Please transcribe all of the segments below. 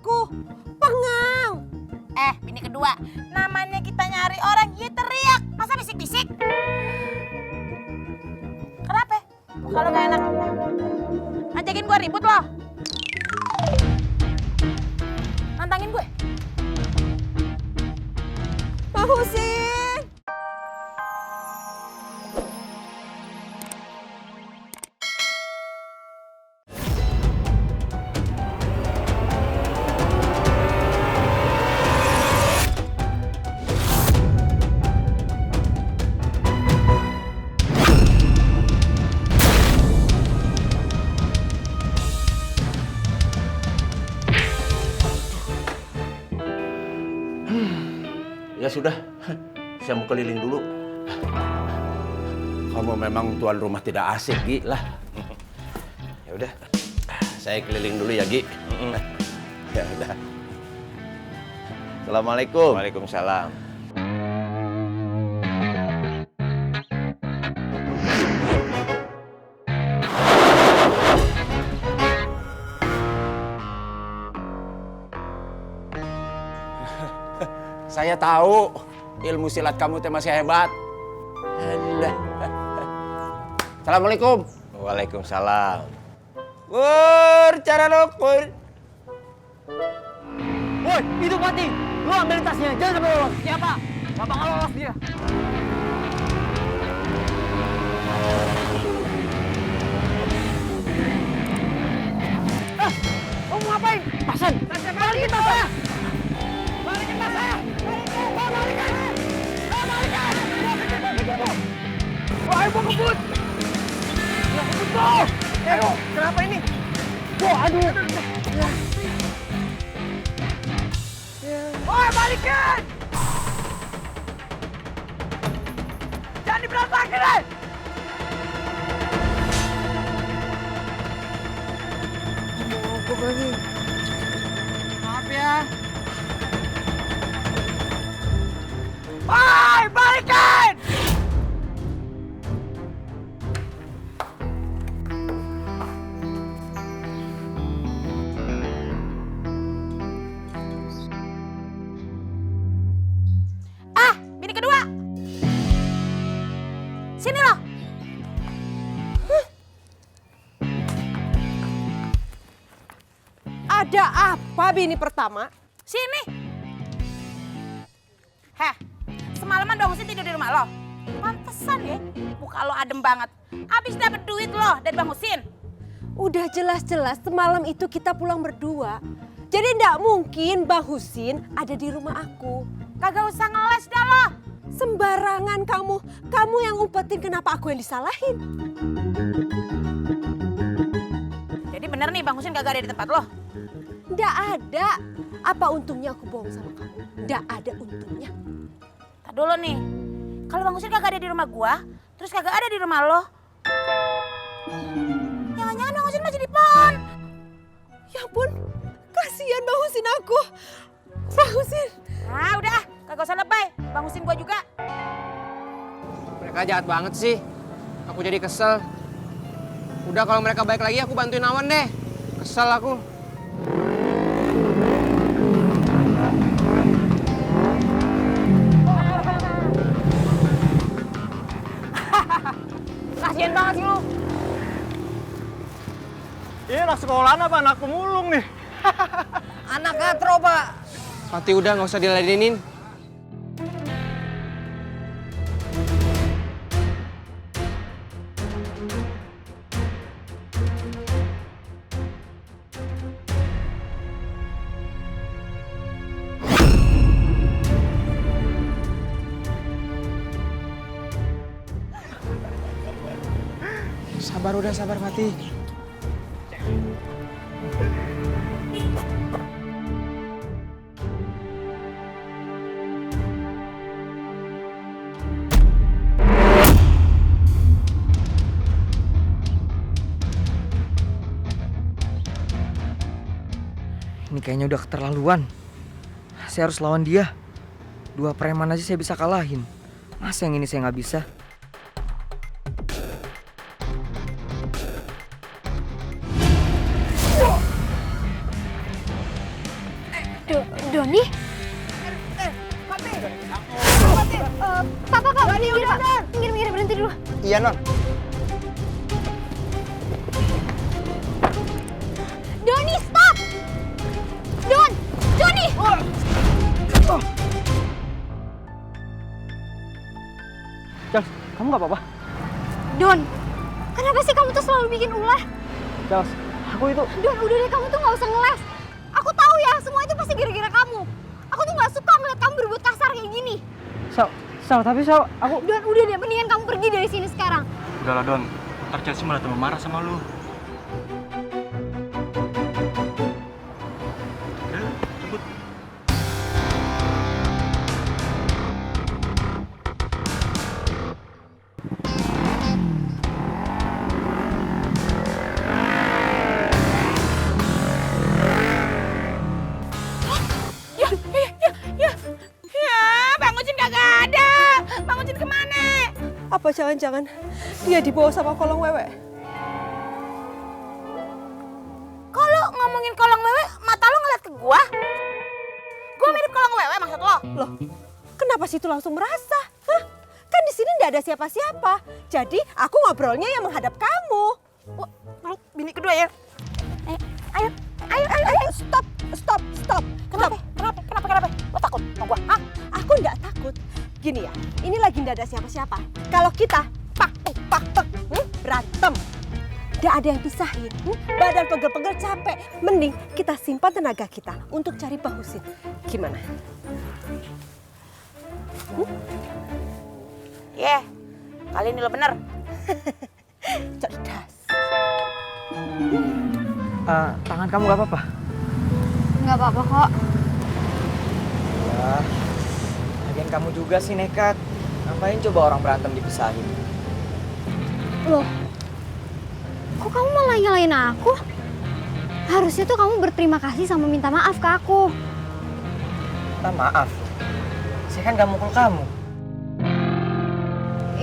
aku. Pengang. Bini kedua, namanya kita nyari orang, ya teriak. Masa bisik-bisik? Kenapa? Kalau gak enak, ajakin gue ribut loh. Nantangin gue. Mbak Husin. Ya sudah, saya mau keliling dulu. Kamu memang tuan rumah tidak asik, Gi lah. Ya udah, saya keliling dulu ya, Gi. Ya udah. Assalamualaikum. Waalaikumsalam. Saya tahu ilmu silat kamu teh masih hebat. Assalamualaikum. Waalaikumsalam. Pur, cara lo, Pur. Woi, itu mati. Lu ambil tasnya, jangan sampai lolos. Siapa? Gak bakal lolos dia. Kamu ngapain? Pasan, balikin tas saya. Balikin tas saya. Balikin. Wah, ayo kebut. Ya, kebut tuh. Ayo, kenapa ini? Wah, aduh. Woi, balikin! Jangan diberantakin, deh! Mogok lagi. Maaf ya. Woi, balikin! Bini kedua. Sini loh. Ada apa bini pertama? Sini. Semalaman Bang Husin tidur di rumah lo. Pantesan ya, muka lo adem banget. Abis dapet duit lo dari Bang Husin. Udah jelas-jelas semalam itu kita pulang berdua. Jadi ndak mungkin Bang Husin ada di rumah aku. Kagak usah ngeles dah lo. Sembarangan kamu. Kamu yang umpetin, kenapa aku yang disalahin? Jadi bener nih Bang Husin kagak ada di tempat lo? Ndak ada. Apa untungnya aku bohong sama kamu? Ndak ada untungnya. Tar dulu nih. Kalau Bang Husin kagak ada di rumah gua, terus kagak ada di rumah lo. Jangan-jangan Bang Husin masih di pon. Ya ampun, kasihan Bang Husin aku. Bang Husin. Nah udah, kagak usah lebay. Bang Husin gua juga. Mereka jahat banget sih. Aku jadi kesel. Udah kalau mereka baik lagi aku bantuin Awan deh. Kesel aku. Kasian banget sih lu. Ini anak sekolahan apa anak pemulung nih? Anak katro, Pak. Pati udah nggak usah diladenin. Sabar udah, sabar Fatih. Ini kayaknya udah keterlaluan. Saya harus lawan dia. 2 preman aja saya bisa kalahin. Masa yang ini saya nggak bisa? Doni? Papa, minggir, Pak. Minggir, berhenti dulu. Iya, Non. Doni, stop! Doni! Charles, kamu nggak apa-apa? Don, kenapa sih kamu tuh selalu bikin ulah? Charles, aku itu... Don, udah deh, kamu tuh nggak usah ngeles. Aku tahu ya, semua itu pasti gara-gara kamu. Aku tuh nggak suka ngeliat kamu berbuat kasar kayak gini. Sal, tapi Sal, aku... Don, udah deh, mendingan kamu pergi dari sini sekarang. Udahlah, Don. Ntar Chelsea malah tambah marah sama lu. Udah, cabut. Ya, Bang Ucin kagak ada. Bang Ucin kemana? Apa jangan-jangan dia dibawa sama kolong wewe? Kalau ngomongin kolong wewe, mata lo ngeliat ke gua? Gua mirip kolong wewe maksud lo? Loh, kenapa situ langsung merasa? Hah? Kan di sini nggak ada siapa-siapa. Jadi aku ngobrolnya yang menghadap kamu. Wah, malu bini kedua ya. Ayo. Stop. Kenapa? Lo takut sama gua? Hah? Aku nggak takut. Gini ya, ini lagi nggak ada siapa-siapa. Kalau kita pak, berantem. Nggak ada yang pisahin. Badan pegel-pegel capek. Mending kita simpan tenaga kita untuk cari Bang Husin. Gimana? Kali ini lo bener. Cerdas. Tangan kamu nggak apa-apa? Nggak apa-apa kok. Ya, lagian kamu juga sih nekat. Ngapain coba orang berantem dipisahin? Loh, kok kamu malah nyalain aku? Harusnya tuh kamu berterima kasih sama minta maaf ke aku. Minta maaf. Saya kan gak mukul kamu.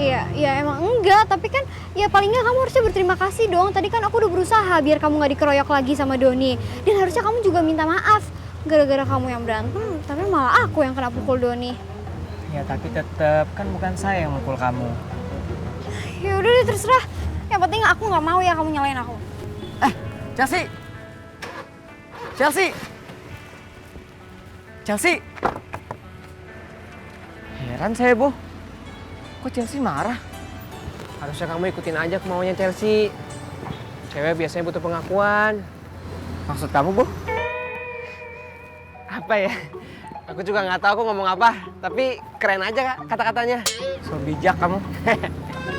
Iya emang enggak, tapi kan ya paling nggak kamu harusnya berterima kasih dong. Tadi kan aku udah berusaha biar kamu nggak dikeroyok lagi sama Doni. Dan harusnya kamu juga minta maaf. Gara-gara kamu yang berantem, tapi malah aku yang kena pukul Doni. Ya tapi tetep kan bukan saya yang mukul kamu. Ya udah deh, terserah. Yang penting aku nggak mau ya kamu nyalain aku. Chelsea! Heran saya, Bu. Kok Chelsea marah? Harusnya kamu ikutin aja kemauannya Chelsea. Cewek biasanya butuh pengakuan. Maksud kamu, Bu? Apa ya? Aku juga nggak tahu aku ngomong apa. Tapi keren aja Kak, kata-katanya. So bijak kamu.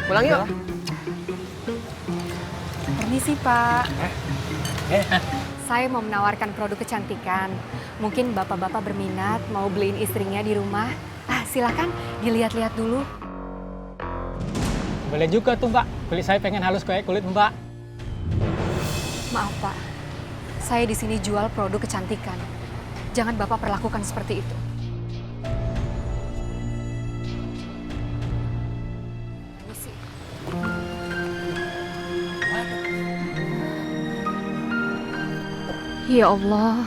Pulang yuk. Permisi Pak. Saya mau menawarkan produk kecantikan. Mungkin bapak-bapak berminat mau beliin istrinya di rumah. Silakan dilihat-lihat dulu. Boleh juga tuh, Mbak. Kulit saya pengen halus kayak kulit Mbak. Maaf Pak, saya di sini jual produk kecantikan. Jangan bapak perlakukan seperti itu. Permisi. Ya Allah,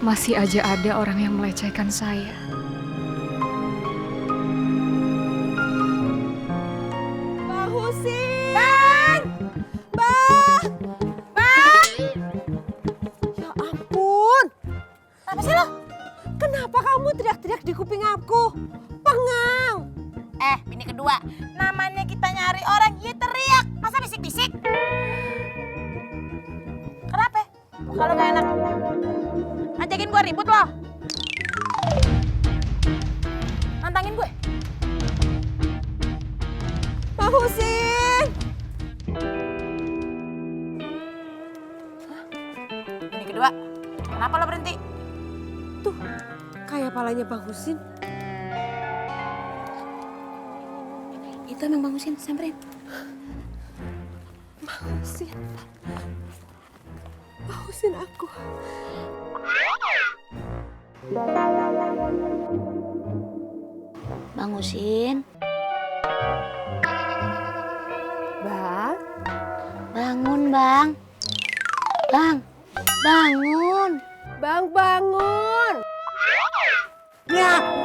masih aja ada orang yang melecehkan saya. Bang Husin! Ya ampun! Apa sih lo? Kenapa kamu teriak-teriak di kuping aku? Pengang! Bini kedua, namanya kita nyari orang, ya teriak. Masa bisik-bisik? Kenapa? Kalau gak enak, ajakin gue ribut loh. Nantangin gue. Bang Husin! Bini kedua, kenapa lo berhenti? Tuh, kayak palanya Bang Husin. Itu emang Bang Husin, samperin. Bang Husin. Bang Husin aku. Bang Husin. Bang, Bangun, Bang. Bang, bangun. Bang, bangun! Ya.